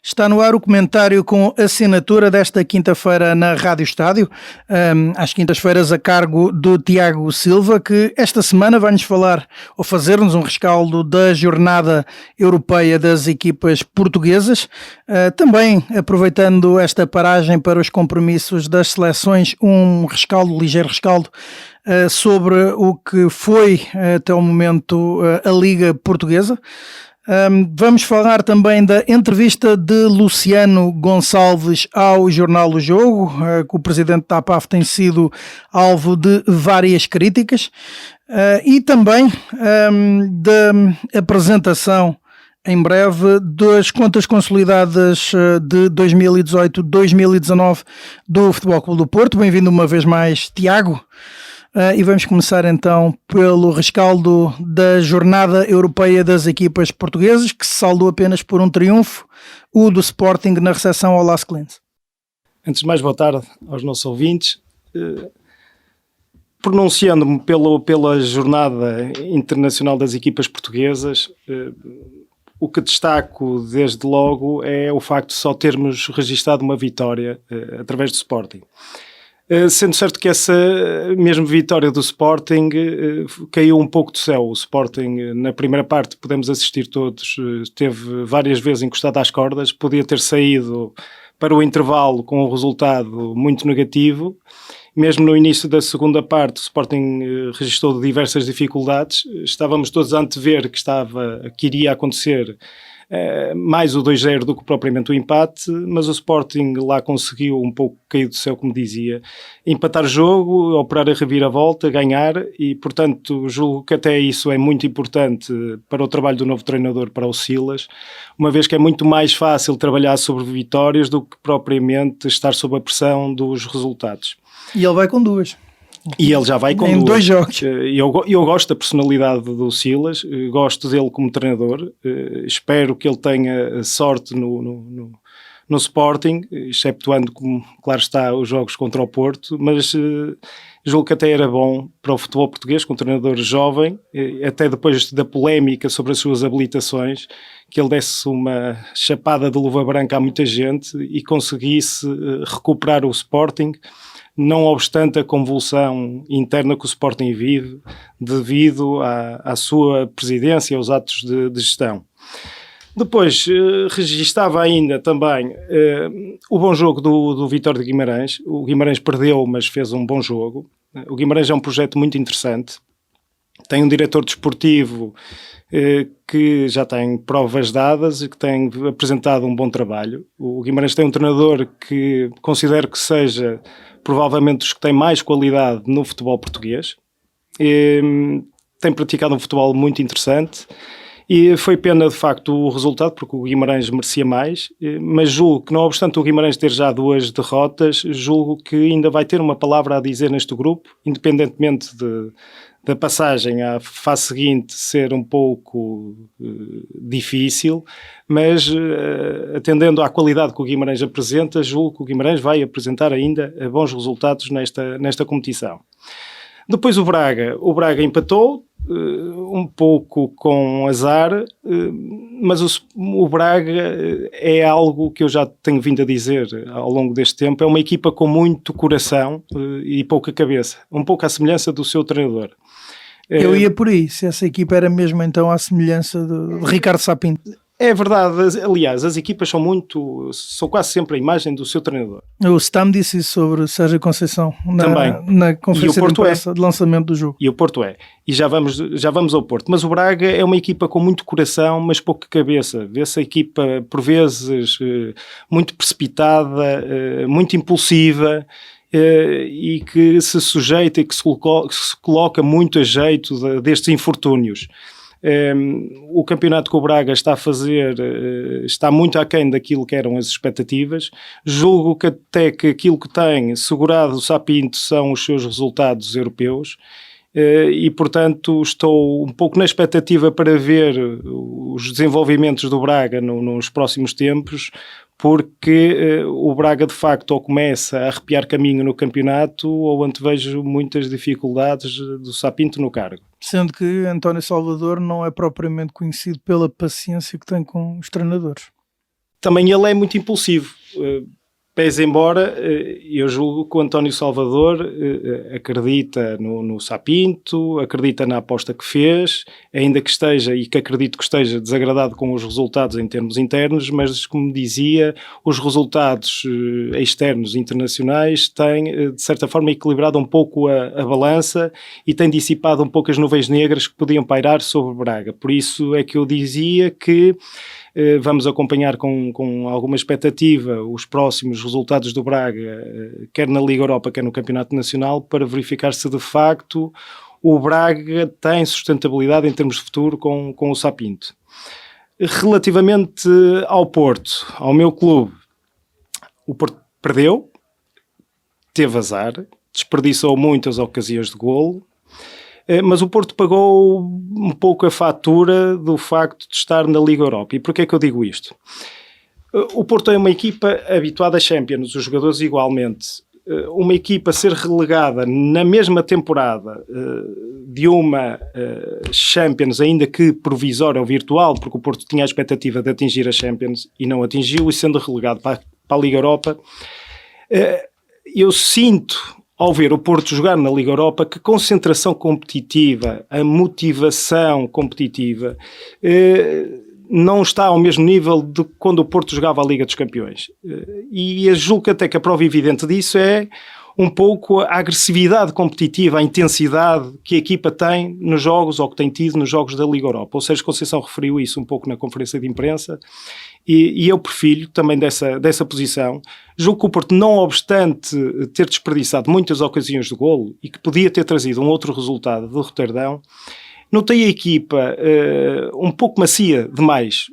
Está no ar o comentário com assinatura desta quinta-feira na Rádio Estádio, às quintas-feiras a cargo do Tiago Silva, que esta semana vai-nos falar ou fazer-nos um rescaldo da jornada europeia das equipas portuguesas, também aproveitando esta paragem para os compromissos das seleções, um ligeiro rescaldo sobre o que foi até o momento a Liga Portuguesa. Vamos falar também da entrevista de Luciano Gonçalves ao jornal O Jogo, que o presidente da APAF tem sido alvo de várias críticas, e também da apresentação em breve das contas consolidadas de 2018-2019 do Futebol Clube do Porto. Bem-vindo uma vez mais, Tiago. E vamos começar então pelo rescaldo da jornada europeia das equipas portuguesas, que se saldou apenas por um triunfo, o do Sporting na recepção ao Las Clines. Antes de mais, boa tarde aos nossos ouvintes. Pronunciando-me pela jornada internacional das equipas portuguesas, o que destaco desde logo é o facto de só termos registado uma vitória através do Sporting. Sendo certo que essa mesma vitória do Sporting caiu um pouco do céu. O Sporting, na primeira parte, podemos assistir todos, esteve várias vezes encostado às cordas, podia ter saído para o intervalo com um resultado muito negativo. Mesmo no início da segunda parte, o Sporting registrou diversas dificuldades. Estávamos todos a antever que iria acontecer mais o 2-0 do que propriamente o empate, mas o Sporting lá conseguiu um pouco cair do céu, como dizia, empatar o jogo, operar a reviravolta, ganhar, e portanto julgo que até isso é muito importante para o trabalho do novo treinador, para o Silas, uma vez que é muito mais fácil trabalhar sobre vitórias do que propriamente estar sob a pressão dos resultados. E ele vai com duas. E ele já vai com em dois jogos. Eu gosto da personalidade do Silas, gosto dele como treinador, espero que ele tenha sorte no Sporting, exceptuando, como claro está, os jogos contra o Porto, mas julgo que até era bom para o futebol português, com um treinador jovem, até depois da polémica sobre as suas habilitações, que ele desse uma chapada de luva branca a muita gente e conseguisse recuperar o Sporting, não obstante a convulsão interna que o Sporting vive devido à sua presidência e aos atos de gestão. Depois, registava ainda também o bom jogo do Vitória de Guimarães. O Guimarães perdeu, mas fez um bom jogo. O Guimarães é um projeto muito interessante. Tem um diretor desportivo que já tem provas dadas e que tem apresentado um bom trabalho. O Guimarães tem um treinador que considero que seja provavelmente os que têm mais qualidade no futebol português. Tem praticado um futebol muito interessante e foi pena de facto o resultado, porque o Guimarães merecia mais, mas julgo que, não obstante o Guimarães ter já 2 derrotas, julgo que ainda vai ter uma palavra a dizer neste grupo, independentemente da passagem à fase seguinte ser um pouco difícil, mas atendendo à qualidade que o Guimarães apresenta, julgo que o Guimarães vai apresentar ainda bons resultados nesta competição. Depois o Braga empatou, um pouco com azar, mas o Braga é algo que eu já tenho vindo a dizer ao longo deste tempo, é uma equipa com muito coração e pouca cabeça, um pouco à semelhança do seu treinador. Eu ia por aí, se essa equipa era mesmo então à semelhança de Ricardo Sapinto. É verdade, aliás, as equipas são quase sempre a imagem do seu treinador. O Stam disse isso sobre Sérgio Conceição na conferência de imprensa de lançamento do jogo. E o Porto é. E já vamos ao Porto. Mas o Braga é uma equipa com muito coração, mas pouca cabeça. Vê-se a equipa, por vezes, muito precipitada, muito impulsiva, e que se sujeita e que se coloca muito a jeito destes infortúnios. O campeonato que o Braga está a fazer está muito aquém daquilo que eram as expectativas. Julgo que até que aquilo que tem segurado o Sapinto são os seus resultados europeus, e portanto estou um pouco na expectativa para ver os desenvolvimentos do Braga nos próximos tempos, porque o Braga de facto ou começa a arrepiar caminho no campeonato ou antevejo muitas dificuldades do Sapinto no cargo. Sendo que António Salvador não é propriamente conhecido pela paciência que tem com os treinadores. também ele é muito impulsivo. Pese embora, eu julgo que o António Salvador acredita no Sapinto, acredita na aposta que fez, ainda que esteja, e que acredito que esteja desagradado com os resultados em termos internos, mas como dizia, os resultados externos internacionais têm, de certa forma, equilibrado um pouco a balança e têm dissipado um pouco as nuvens negras que podiam pairar sobre Braga. Por isso é que eu dizia que vamos acompanhar com alguma expectativa os próximos resultados do Braga, quer na Liga Europa, quer no Campeonato Nacional, para verificar se de facto o Braga tem sustentabilidade em termos de futuro com o Sapinto. Relativamente ao Porto, ao meu clube, o Porto perdeu, teve azar, desperdiçou muitas ocasiões de golo, mas o Porto pagou um pouco a fatura do facto de estar na Liga Europa. E porquê é que eu digo isto? O Porto é uma equipa habituada a Champions, os jogadores igualmente. Uma equipa ser relegada na mesma temporada de uma Champions, ainda que provisória ou virtual, porque o Porto tinha a expectativa de atingir a Champions e não atingiu, e sendo relegado para a Liga Europa, eu sinto, ao ver o Porto jogar na Liga Europa, que a concentração competitiva, a motivação competitiva, não está ao mesmo nível de quando o Porto jogava a Liga dos Campeões. E eu julgo até que a prova evidente disso é um pouco a agressividade competitiva, a intensidade que a equipa tem nos jogos, ou que tem tido nos jogos da Liga Europa. O Sérgio Conceição referiu isso um pouco na conferência de imprensa, e eu prefiro também dessa posição. Julgo que o Porto, não obstante ter desperdiçado muitas ocasiões de golo, e que podia ter trazido um outro resultado do Roterdão, notei a equipa um pouco macia demais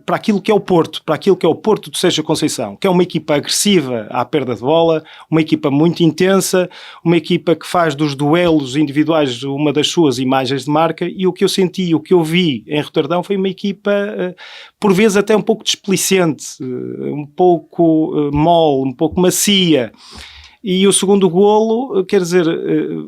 para aquilo que é o Porto, para aquilo que é o Porto de Sérgio Conceição, que é uma equipa agressiva à perda de bola, uma equipa muito intensa, uma equipa que faz dos duelos individuais uma das suas imagens de marca, e o que eu senti, o que eu vi em Roterdão foi uma equipa, por vezes até um pouco displicente, um pouco mole, um pouco macia. E o segundo golo, quer dizer,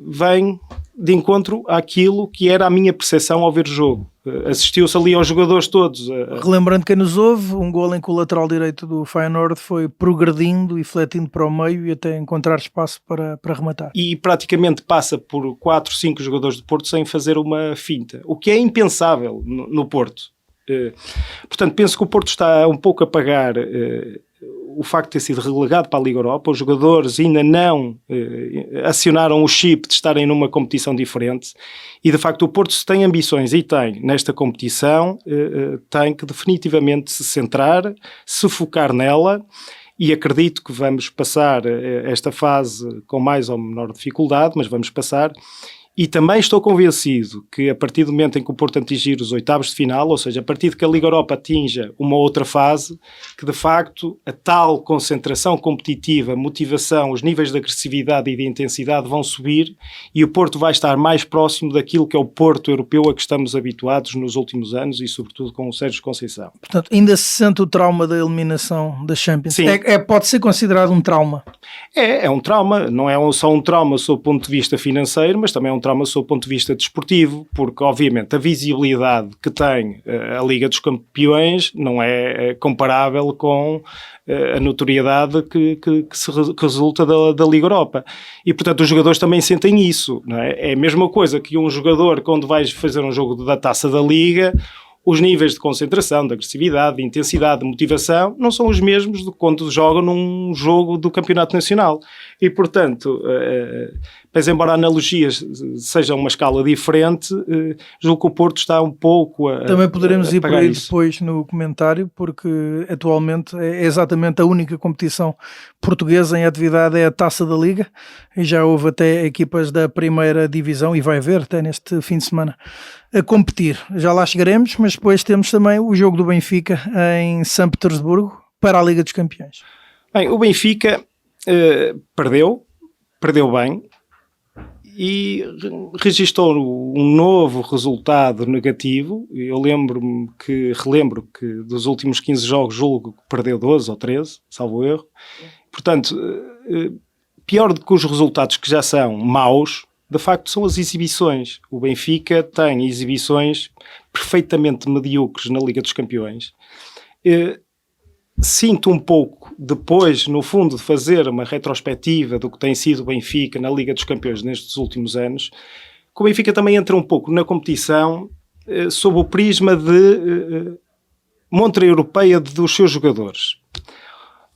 vem de encontro àquilo que era a minha percepção ao ver o jogo. Assistiu-se ali aos jogadores todos. Relembrando quem nos ouve, um golo em que o lateral direito do Feyenoord foi progredindo e fletindo para o meio e até encontrar espaço para rematar. E praticamente passa por 4, 5 jogadores do Porto sem fazer uma finta, o que é impensável no Porto. Portanto, penso que o Porto está um pouco a pagar o facto de ter sido relegado para a Liga Europa. Os jogadores ainda não acionaram o chip de estarem numa competição diferente, e de facto o Porto, se tem ambições, e tem nesta competição, tem que definitivamente se centrar, se focar nela, e acredito que vamos passar esta fase com mais ou menor dificuldade, mas vamos passar. E também estou convencido que a partir do momento em que o Porto atingir os oitavos de final, ou seja, a partir de que a Liga Europa atinja uma outra fase, que de facto a tal concentração competitiva, motivação, os níveis de agressividade e de intensidade vão subir, e o Porto vai estar mais próximo daquilo que é o Porto europeu a que estamos habituados nos últimos anos, e sobretudo com o Sérgio Conceição. Portanto, ainda se sente o trauma da eliminação da Champions? Sim. Pode ser considerado um trauma? É um trauma, não é só um trauma sob o ponto de vista financeiro, mas também é um trauma sob o ponto de vista desportivo, porque obviamente a visibilidade que tem a Liga dos Campeões não é comparável com a notoriedade que resulta da Liga Europa. E portanto os jogadores também sentem isso, não é? É a mesma coisa que um jogador, quando vais fazer um jogo da Taça da Liga, os níveis de concentração, de agressividade, de intensidade, de motivação não são os mesmos do que quando jogam num jogo do Campeonato Nacional. E, portanto, pese embora a analogia seja uma escala diferente, julgo que o Porto está um pouco a Também poderemos ir por aí isso depois no comentário, porque atualmente é exatamente a única competição portuguesa em atividade, é a Taça da Liga, e já houve até equipas da primeira divisão, e vai haver até neste fim de semana, a competir. Já lá chegaremos, mas depois temos também o jogo do Benfica em São Petersburgo para a Liga dos Campeões. Bem, o Benfica perdeu bem, e registou um novo resultado negativo. Eu relembro que dos últimos 15 jogos, julgo que perdeu 12 ou 13, salvo erro. Portanto, pior do que os resultados que já são maus, de facto são as exibições. O Benfica tem exibições perfeitamente medíocres na Liga dos Campeões. sinto um pouco, depois, no fundo, de fazer uma retrospectiva do que tem sido o Benfica na Liga dos Campeões nestes últimos anos, que o Benfica também entra um pouco na competição sob o prisma de montra europeia dos seus jogadores.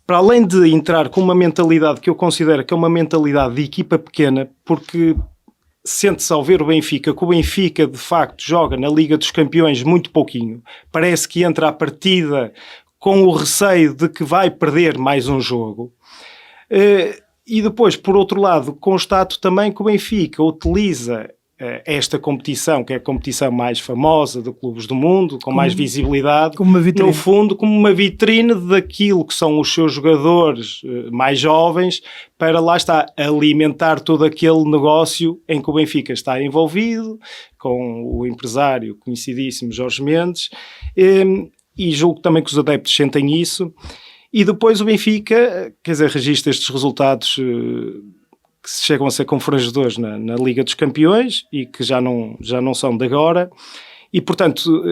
Para além de entrar com uma mentalidade que eu considero que é uma mentalidade de equipa pequena, porque sente-se ao ver o Benfica, que o Benfica de facto joga na Liga dos Campeões muito pouquinho, parece que entra à partida com o receio de que vai perder mais um jogo. E depois, por outro lado, constato também que o Benfica utiliza esta competição, que é a competição mais famosa de clubes do mundo, com mais visibilidade, no fundo, como uma vitrine daquilo que são os seus jogadores mais jovens, para lá está, alimentar todo aquele negócio em que o Benfica está envolvido, com o empresário conhecidíssimo Jorge Mendes, e julgo também que os adeptos sentem isso. E depois o Benfica, quer dizer, registra estes resultados que chegam a ser confrangedores na Liga dos Campeões e que já não são de agora, e portanto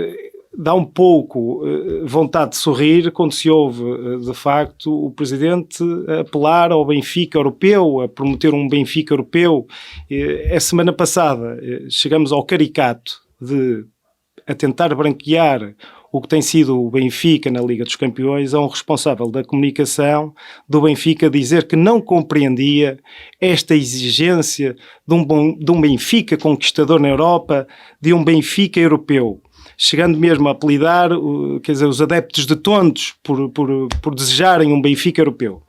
dá um pouco vontade de sorrir quando se ouve de facto o Presidente apelar ao Benfica europeu, a promoter um Benfica europeu. A semana passada chegamos ao caricato de a tentar branquear o que tem sido o Benfica na Liga dos Campeões, a um responsável da comunicação do Benfica dizer que não compreendia esta exigência de um Benfica conquistador na Europa, de um Benfica europeu, chegando mesmo a apelidar, quer dizer, os adeptos de tontos por desejarem um Benfica europeu.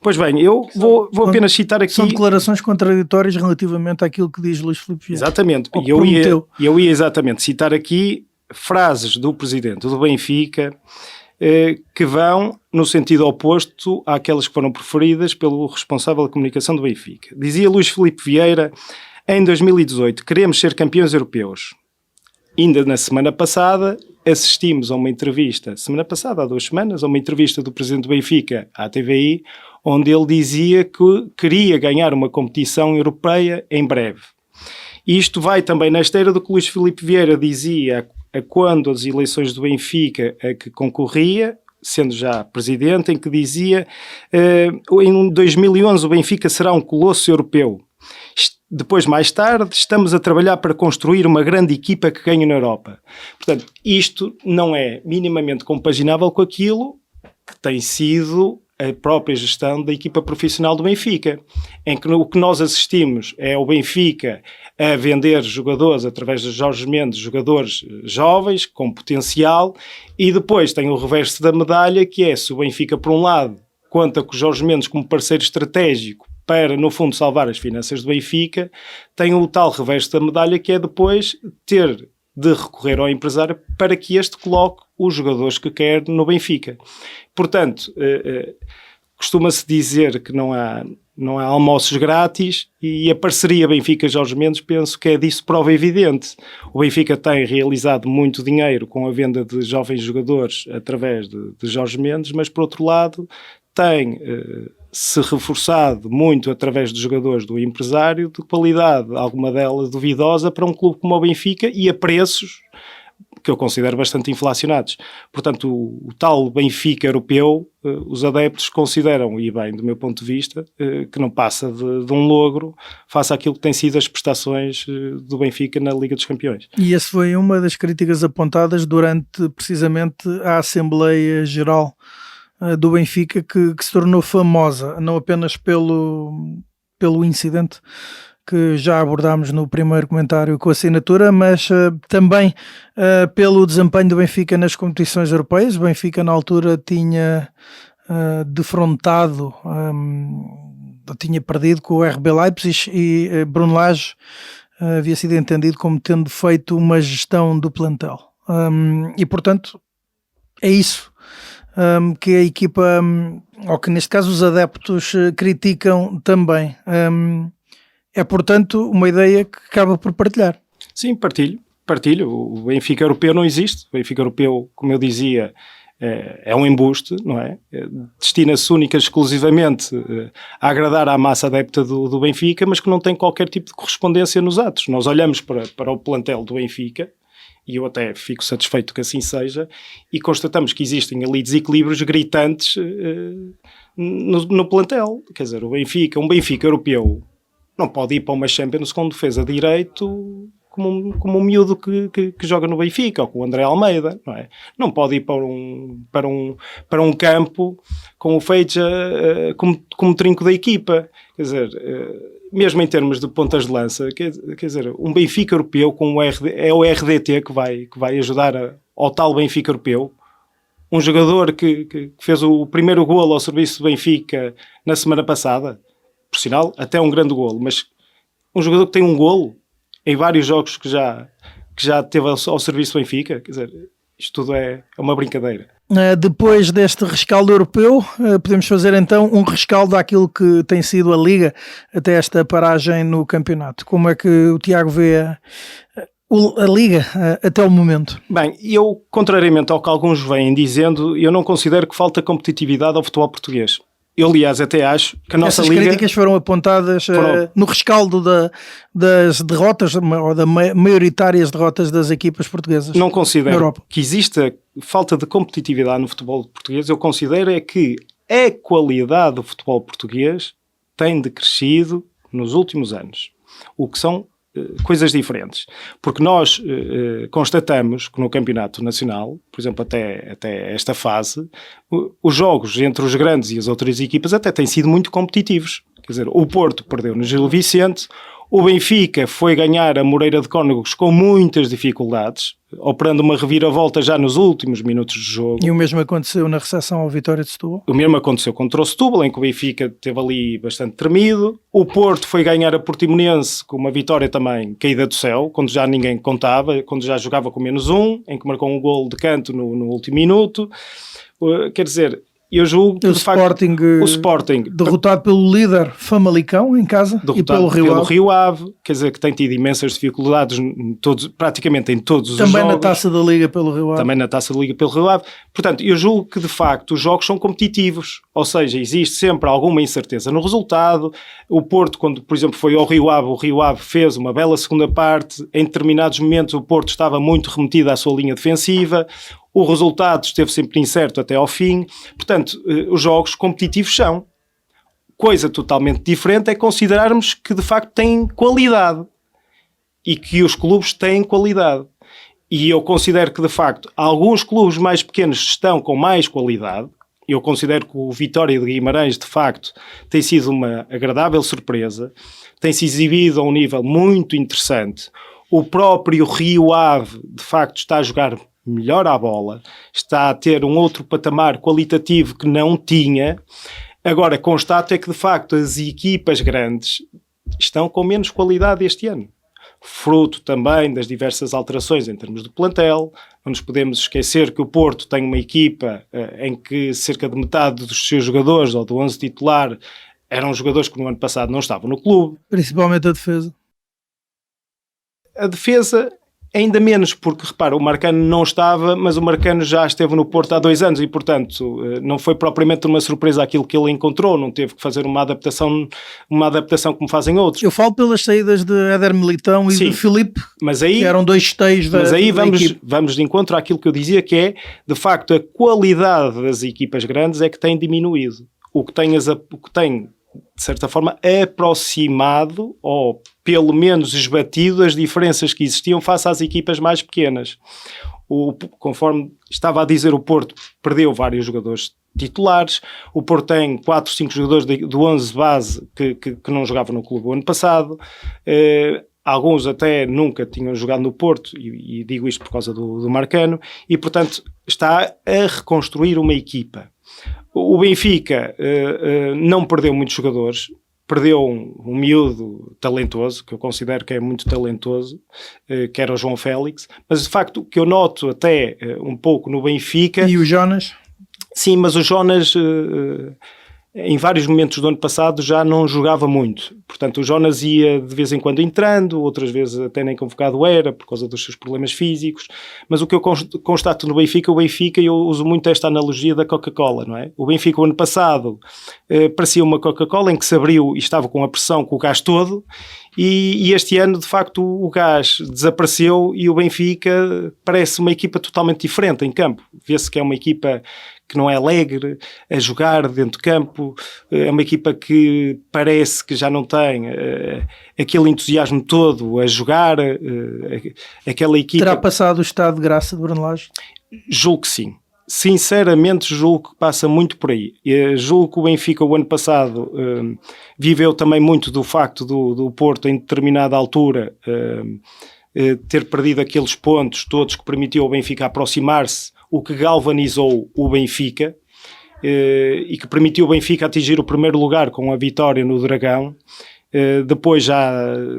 Pois bem, eu vou apenas citar aqui... São declarações contraditórias relativamente àquilo que diz Luís Filipe Vieira. Exatamente, e eu ia exatamente citar aqui frases do Presidente do Benfica que vão no sentido oposto àquelas que foram preferidas pelo responsável da comunicação do Benfica. Dizia Luís Filipe Vieira, em 2018, queremos ser campeões europeus. Ainda na semana passada, assistimos a uma entrevista, há 2 semanas, a uma entrevista do Presidente do Benfica à TVI, onde ele dizia que queria ganhar uma competição europeia em breve. E isto vai também na esteira do que Luís Filipe Vieira dizia a quando as eleições do Benfica a que concorria, sendo já presidente, em que dizia em 2011 o Benfica será um colosso europeu. Depois, mais tarde, estamos a trabalhar para construir uma grande equipa que ganhe na Europa. Portanto, isto não é minimamente compaginável com aquilo que tem sido a própria gestão da equipa profissional do Benfica, em que o que nós assistimos é o Benfica a vender jogadores através de Jorge Mendes, jogadores jovens, com potencial, e depois tem o reverso da medalha, que é, se o Benfica, por um lado, conta com o Jorge Mendes como parceiro estratégico para, no fundo, salvar as finanças do Benfica, tem o tal reverso da medalha, que é depois ter de recorrer ao empresário para que este coloque os jogadores que quer no Benfica. Portanto, costuma-se dizer que não há almoços grátis, e a parceria Benfica-Jorge Mendes penso que é disso prova evidente. O Benfica tem realizado muito dinheiro com a venda de jovens jogadores através de Jorge Mendes, mas por outro lado tem se reforçado muito através de jogadores do empresário de qualidade, alguma delas duvidosa, para um clube como o Benfica e a preços que eu considero bastante inflacionados. Portanto, o tal Benfica europeu, os adeptos consideram, e bem, do meu ponto de vista, que não passa de um logro face àquilo que têm sido as prestações do Benfica na Liga dos Campeões. E essa foi uma das críticas apontadas durante, precisamente, a Assembleia Geral do Benfica, que se tornou famosa, não apenas pelo incidente que já abordámos no primeiro comentário com a assinatura, mas também pelo desempenho do Benfica nas competições europeias. O Benfica na altura tinha defrontado, tinha perdido com o RB Leipzig, e Bruno Lage havia sido entendido como tendo feito uma gestão do plantel. E portanto é isso que a equipa, ou que neste caso os adeptos, criticam também. É, portanto, uma ideia que acaba por partilhar. Sim, partilho. O Benfica europeu não existe. O Benfica europeu, como eu dizia, é um embuste, não é? Destina-se única e exclusivamente a agradar à massa adepta do Benfica, mas que não tem qualquer tipo de correspondência nos atos. Nós olhamos para o plantel do Benfica e eu até fico satisfeito que assim seja, e constatamos que existem ali desequilíbrios gritantes no plantel. Quer dizer, um Benfica europeu não pode ir para uma Champions com defesa de direito como um miúdo que joga no Benfica, ou com o André Almeida, não é? Não pode ir para um campo com o Feija como trinco da equipa. Quer dizer, mesmo em termos de pontas de lança, quer dizer, um Benfica europeu é o RDT que vai ajudar ao tal Benfica europeu. Um jogador que fez o primeiro golo ao serviço do Benfica na semana passada, por sinal, até um grande golo, mas um jogador que tem um golo em vários jogos que já teve ao serviço do Benfica, quer dizer, isto tudo é uma brincadeira. Depois deste rescaldo europeu, podemos fazer então um rescaldo daquilo que tem sido a Liga até esta paragem no campeonato. Como é que o Tiago vê a Liga até o momento? Bem, eu, contrariamente ao que alguns vêm dizendo, eu não considero que falta competitividade ao futebol português. Eu, aliás, até acho que a nossa Essas Liga... críticas foram apontadas no rescaldo das derrotas, ou das maioritárias derrotas das equipas portuguesas. Não considero que exista falta de competitividade no futebol português. Eu considero é que a qualidade do futebol português tem decrescido nos últimos anos. O que são coisas diferentes. Porque nós constatamos que no Campeonato Nacional, por exemplo, até esta fase, os jogos entre os grandes e as outras equipas até têm sido muito competitivos. Quer dizer, o Porto perdeu no Gil Vicente, o Benfica foi ganhar a Moreira de Cónegos com muitas dificuldades, operando uma reviravolta já nos últimos minutos de jogo. E o mesmo aconteceu na recepção ao Vitória de Setúbal? O mesmo aconteceu contra o Setúbal, em que o Benfica esteve ali bastante tremido. O Porto foi ganhar a Portimonense com uma vitória também caída do céu, quando já ninguém contava, quando já jogava com -1, em que marcou um golo de canto no último minuto. Quer dizer... Eu julgo que, o Sporting derrotado pelo líder Famalicão em casa e pelo Rio Ave, quer dizer que tem tido imensas dificuldades praticamente em todos os jogos. Também na Taça da Liga pelo Rio Ave. Também na Taça da Liga pelo Rio Ave. Portanto, eu julgo que de facto os jogos são competitivos, ou seja, existe sempre alguma incerteza no resultado. O Porto, quando por exemplo foi ao Rio Ave, o Rio Ave fez uma bela segunda parte, em determinados momentos o Porto estava muito remetido à sua linha defensiva. O resultado esteve sempre incerto até ao fim. Portanto, os jogos competitivos são. Coisa totalmente diferente é considerarmos que de facto têm qualidade e que os clubes têm qualidade. E eu considero que de facto alguns clubes mais pequenos estão com mais qualidade. Eu considero que o Vitória de Guimarães de facto tem sido uma agradável surpresa, tem-se exibido a um nível muito interessante. O próprio Rio Ave de facto está a jogar melhor à bola, está a ter um outro patamar qualitativo que não tinha. Agora, constato é que de facto as equipas grandes estão com menos qualidade este ano. Fruto também das diversas alterações em termos de plantel. Não nos podemos esquecer que o Porto tem uma equipa em que cerca de metade dos seus jogadores, ou do 11 titular, eram jogadores que no ano passado não estavam no clube. Principalmente a defesa. A defesa... Ainda menos, porque, repara, o Marcano não estava, mas o Marcano já esteve no Porto há 2 anos e, portanto, não foi propriamente uma surpresa aquilo que ele encontrou, não teve que fazer uma adaptação como fazem outros. Eu falo pelas saídas de Éder Militão e de Filipe, mas aí, que eram 2 esteios da Mas aí equipe. vamos de encontro àquilo que eu dizia, que é, de facto, a qualidade das equipas grandes é que tem diminuído. O que tem, de certa forma, aproximado ou pelo menos esbatido as diferenças que existiam face às equipas mais pequenas. Conforme estava a dizer, o Porto perdeu vários jogadores titulares, o Porto tem 4, 5 jogadores do 11 base que não jogavam no clube o ano passado, alguns até nunca tinham jogado no Porto, e digo isto por causa do Marcano, e portanto está a reconstruir uma equipa. O Benfica não perdeu muitos jogadores, perdeu um miúdo talentoso, que eu considero que é muito talentoso, que era o João Félix, mas de facto o que eu noto até um pouco no Benfica... E o Jonas? Sim, mas o Jonas em vários momentos do ano passado já não jogava muito. Portanto, o Jonas ia de vez em quando entrando, outras vezes até nem convocado era, por causa dos seus problemas físicos. Mas o que eu constato no Benfica, eu uso muito esta analogia da Coca-Cola, não é? O Benfica, o ano passado, parecia uma Coca-Cola em que se abriu e estava com a pressão, com o gás todo, e este ano, de facto, o gás desapareceu e o Benfica parece uma equipa totalmente diferente em campo. Vê-se que é uma equipa que não é alegre a jogar dentro de campo, é uma equipa que parece que já não tem aquele entusiasmo todo a jogar, aquela equipa... Terá passado o estado de graça do Bruno Lage? Julgo que sim. Sinceramente, julgo que passa muito por aí. Julgo que o Benfica, o ano passado, viveu também muito do facto do Porto, em determinada altura, ter perdido aqueles pontos todos que permitiu ao Benfica aproximar-se, o que galvanizou o Benfica e que permitiu o Benfica atingir o primeiro lugar com a vitória no Dragão. Depois já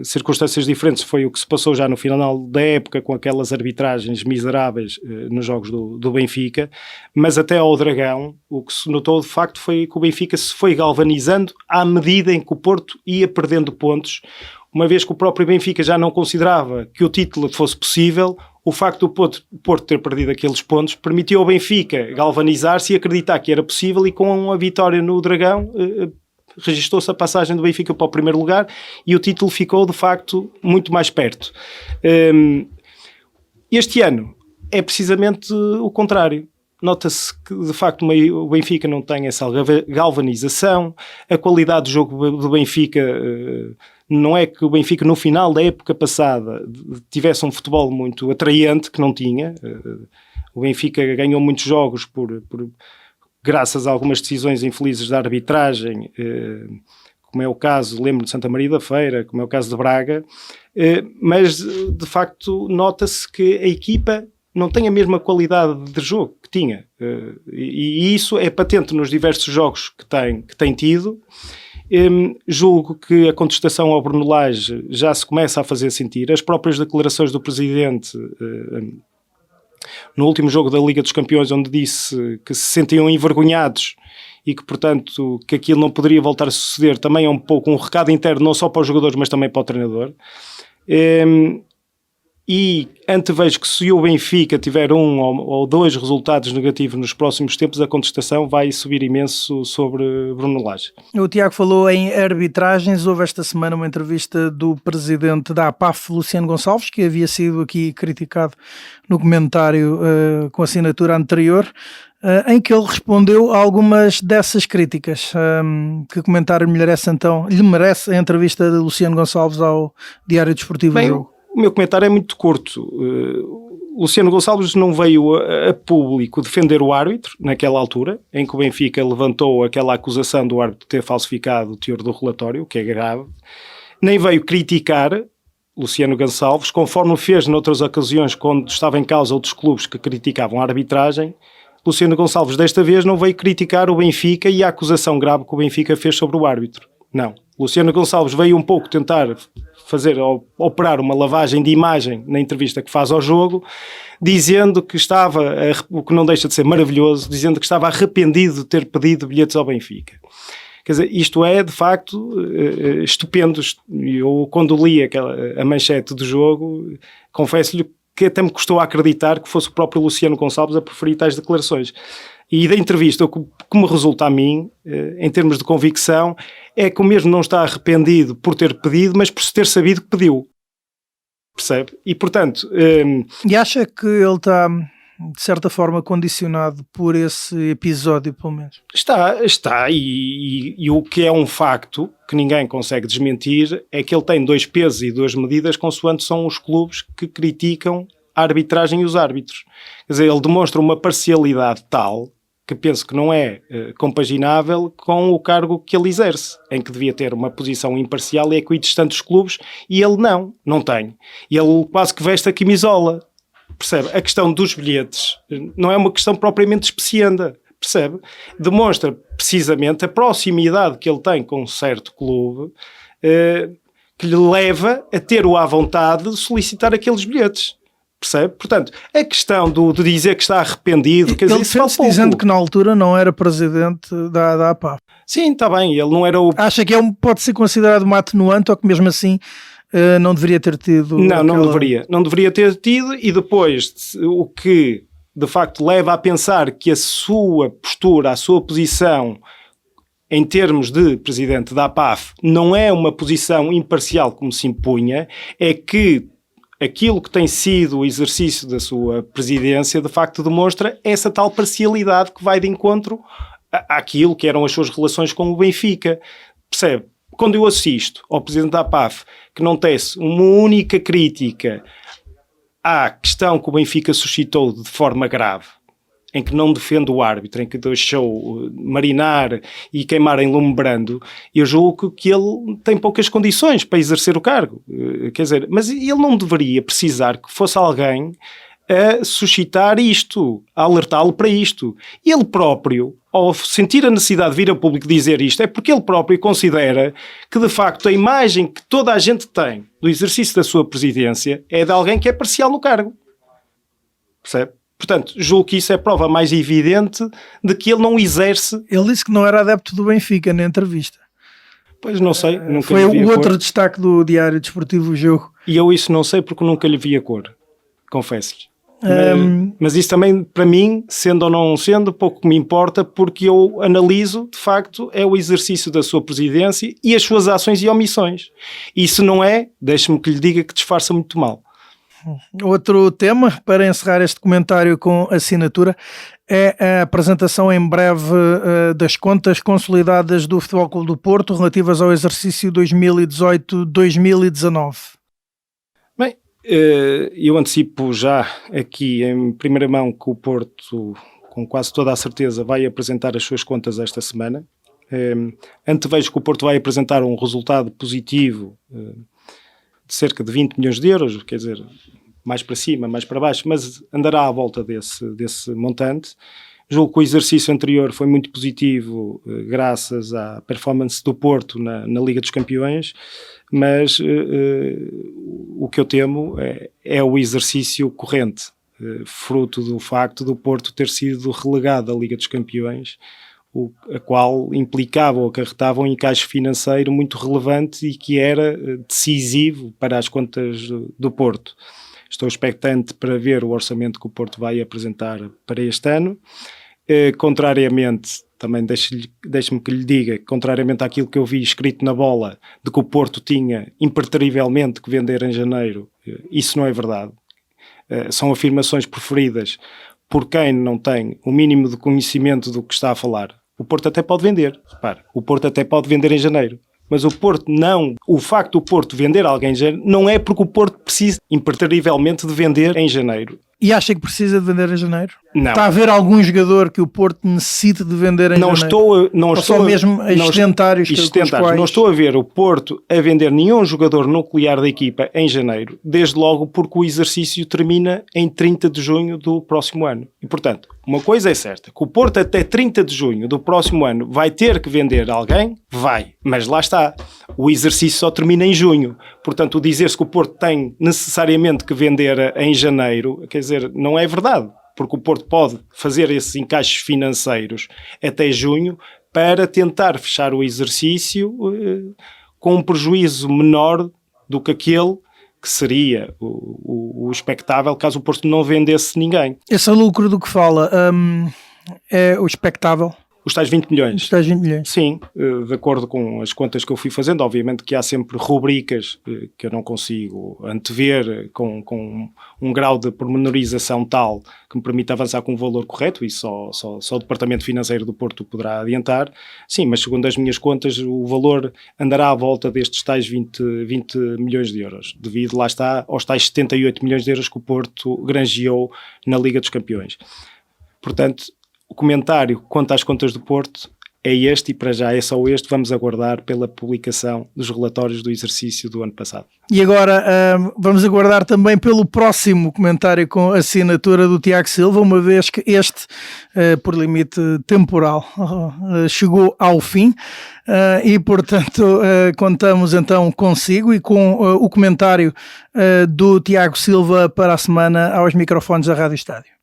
circunstâncias diferentes, foi o que se passou já no final da época com aquelas arbitragens miseráveis nos jogos do Benfica, mas até ao Dragão o que se notou de facto foi que o Benfica se foi galvanizando à medida em que o Porto ia perdendo pontos, uma vez que o próprio Benfica já não considerava que o título fosse possível. O facto do Porto ter perdido aqueles pontos permitiu ao Benfica galvanizar-se e acreditar que era possível, e com a vitória no Dragão registou-se a passagem do Benfica para o primeiro lugar e o título ficou de facto muito mais perto. Este ano é precisamente o contrário. Nota-se que de facto o Benfica não tem essa galvanização, a qualidade do jogo do Benfica... Não é que o Benfica no final da época passada tivesse um futebol muito atraente, que não tinha. O Benfica ganhou muitos jogos graças a algumas decisões infelizes da arbitragem, como é o caso, lembro de Santa Maria da Feira, como é o caso de Braga, mas de facto nota-se que a equipa não tem a mesma qualidade de jogo que tinha, e isso é patente nos diversos jogos que tem tido. Julgo que a contestação ao Bruno Lage já se começa a fazer sentir. As próprias declarações do Presidente no último jogo da Liga dos Campeões, onde disse que se sentiam envergonhados e que, portanto, que aquilo não poderia voltar a suceder, também é um pouco um recado interno, não só para os jogadores, mas também para o treinador. E antevejo que se o Benfica tiver um ou dois resultados negativos nos próximos tempos, a contestação vai subir imenso sobre Bruno Lage. O Tiago falou em arbitragens. Houve esta semana uma entrevista do presidente da APAF, Luciano Gonçalves, que havia sido aqui criticado no comentário com assinatura anterior, em que ele respondeu a algumas dessas críticas. Que comentário lhe merece a entrevista de Luciano Gonçalves ao Diário Desportivo do Jogo? O meu comentário é muito curto. Luciano Gonçalves não veio a público defender o árbitro naquela altura, em que o Benfica levantou aquela acusação do árbitro ter falsificado o teor do relatório, o que é grave. Nem veio criticar Luciano Gonçalves, conforme fez noutras ocasiões quando estava em causa outros clubes que criticavam a arbitragem. Luciano Gonçalves desta vez não veio criticar o Benfica e a acusação grave que o Benfica fez sobre o árbitro. Não. Luciano Gonçalves veio um pouco tentar operar uma lavagem de imagem na entrevista que faz ao jogo, dizendo que estava, o que não deixa de ser maravilhoso, dizendo que estava arrependido de ter pedido bilhetes ao Benfica. Quer dizer, isto é, de facto, estupendo. Eu, quando li a manchete do jogo, confesso-lhe que até me custou acreditar que fosse o próprio Luciano Gonçalves a preferir tais declarações. E da entrevista, o que me resulta a mim, em termos de convicção, é que o mesmo não está arrependido por ter pedido, mas por ter sabido que pediu. Percebe? E, portanto... E acha que ele está, de certa forma, condicionado por esse episódio, pelo menos? Está. E o que é um facto, que ninguém consegue desmentir, é que ele tem 2 pesos e 2 medidas consoante são os clubes que criticam a arbitragem e os árbitros. Quer dizer, ele demonstra uma parcialidade tal que penso que não é compaginável com o cargo que ele exerce, em que devia ter uma posição imparcial e equidistante dos clubes, e ele não tem. E ele quase que veste a camisola. Percebe? A questão dos bilhetes não é uma questão propriamente especienda. Percebe? Demonstra precisamente a proximidade que ele tem com um certo clube, que lhe leva a ter-o à vontade de solicitar aqueles bilhetes. Percebe? Portanto, a questão de dizer que está arrependido, quer dizer, Ele isso vale pouco. dizendo que na altura não era presidente da APAF. Sim, está bem, ele não era o... Acha que pode ser considerado uma atenuante ou que mesmo assim não deveria ter tido... Não deveria ter tido, e depois o que de facto leva a pensar que a sua postura, a sua posição em termos de presidente da APAF não é uma posição imparcial como se impunha, é que aquilo que tem sido o exercício da sua presidência de facto demonstra essa tal parcialidade que vai de encontro àquilo que eram as suas relações com o Benfica. Percebe? Quando eu assisto ao presidente da APAF que não tece uma única crítica à questão que o Benfica suscitou de forma grave, em que não defende o árbitro, em que deixou marinar e queimar em lume brando, eu julgo que ele tem poucas condições para exercer o cargo. Quer dizer, mas ele não deveria precisar que fosse alguém a suscitar isto, a alertá-lo para isto. Ele próprio, ao sentir a necessidade de vir a público dizer isto, é porque ele próprio considera que, de facto, a imagem que toda a gente tem do exercício da sua presidência é de alguém que é parcial no cargo. Percebe? Portanto, julgo que isso é a prova mais evidente de que ele não exerce... Ele disse que não era adepto do Benfica na entrevista. Pois não sei, nunca foi lhe vi o outro destaque do Diário Desportivo, o jogo. E eu isso não sei porque nunca lhe vi a cor, confesso-lhe. Mas isso também, para mim, sendo ou não sendo, pouco me importa, porque eu analiso, de facto, é o exercício da sua presidência e as suas ações e omissões. E se não é, deixe-me que lhe diga que disfarça muito mal. Outro tema, para encerrar este comentário com assinatura, é a apresentação em breve das contas consolidadas do Futebol Clube do Porto relativas ao exercício 2018-2019. Bem, eu antecipo já aqui em primeira mão que o Porto, com quase toda a certeza, vai apresentar as suas contas esta semana. Antevejo que o Porto vai apresentar um resultado positivo de cerca de 20 milhões de euros, quer dizer, mais para cima, mais para baixo, mas andará à volta desse montante. Julgo que o exercício anterior foi muito positivo, graças à performance do Porto na Liga dos Campeões, mas o que eu temo é o exercício corrente, fruto do facto do Porto ter sido relegado à Liga dos Campeões, a qual implicava ou acarretava um encaixe financeiro muito relevante e que era decisivo para as contas do Porto. Estou expectante para ver o orçamento que o Porto vai apresentar para este ano. Contrariamente, também deixe-me que lhe diga, contrariamente àquilo que eu vi escrito na bola, de que o Porto tinha impertrivelmente que vender em janeiro, isso não é verdade. São afirmações proferidas por quem não tem o mínimo de conhecimento do que está a falar. O Porto até pode vender, repare, o Porto até pode vender em janeiro, mas o Porto não, o facto do Porto vender alguém em janeiro não é porque o Porto precisa impertrivelmente de vender em janeiro. E acha que precisa de vender em janeiro? Não. Está a haver algum jogador que o Porto necessite de vender em janeiro? Não estou só mesmo extentários. Não estou a ver o Porto a vender nenhum jogador nuclear da equipa em janeiro, desde logo porque o exercício termina em 30 de junho do próximo ano. E, portanto, uma coisa é certa, que o Porto até 30 de junho do próximo ano vai ter que vender alguém? Vai. Mas lá está. O exercício só termina em junho. Portanto, o dizer-se que o Porto tem necessariamente que vender em janeiro, quer dizer, não é verdade. Porque o Porto pode fazer esses encaixes financeiros até junho para tentar fechar o exercício com um prejuízo menor do que aquele que seria o expectável caso o Porto não vendesse ninguém. Esse lucro do que fala é o expectável? Os tais 20 milhões. Os tais 20 milhões. Sim, de acordo com as contas que eu fui fazendo, obviamente que há sempre rubricas que eu não consigo antever com um grau de pormenorização tal que me permita avançar com o valor correto, e só o Departamento Financeiro do Porto poderá adiantar. Sim, mas segundo as minhas contas, o valor andará à volta destes tais 20 milhões de euros, devido, lá está, aos tais 78 milhões de euros que o Porto granjeou na Liga dos Campeões. Portanto, o comentário quanto às contas do Porto é este, e para já é só este. Vamos aguardar pela publicação dos relatórios do exercício do ano passado. E agora vamos aguardar também pelo próximo comentário com assinatura do Tiago Silva, uma vez que este, por limite temporal, chegou ao fim. E portanto contamos então consigo e com o comentário do Tiago Silva para a semana aos microfones da Rádio Estádio.